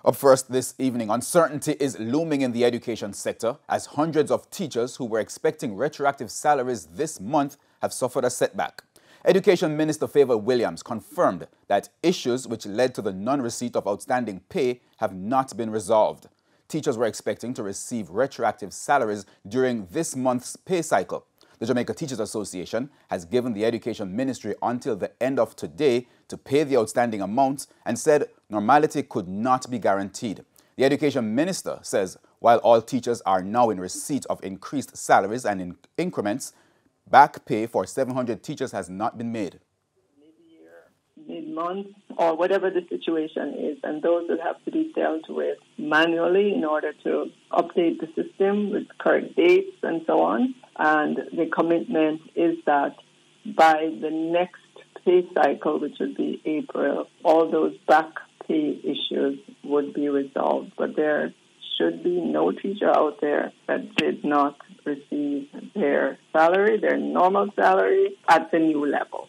Up first this evening, uncertainty is looming in the education sector as hundreds of teachers who were expecting retroactive salaries this month have suffered a setback. Education Minister Favour Williams confirmed that issues which led to the non-receipt of outstanding pay have not been resolved. Teachers were expecting to receive retroactive salaries during this month's pay cycle. The Jamaica Teachers Association has given the Education Ministry until the end of today to pay the outstanding amounts and said normality could not be guaranteed. The Education Minister says while all teachers are now in receipt of increased salaries and in increments, back pay for 700 teachers has not been made. Mid-month, or whatever the situation is, and those will have to be dealt with manually in order to update the system with correct dates and so on. And the commitment is that by the next pay cycle, which would be April, all those back pay issues would be resolved. But there should be no teacher out there that did not receive their salary, their normal salary, at the new level.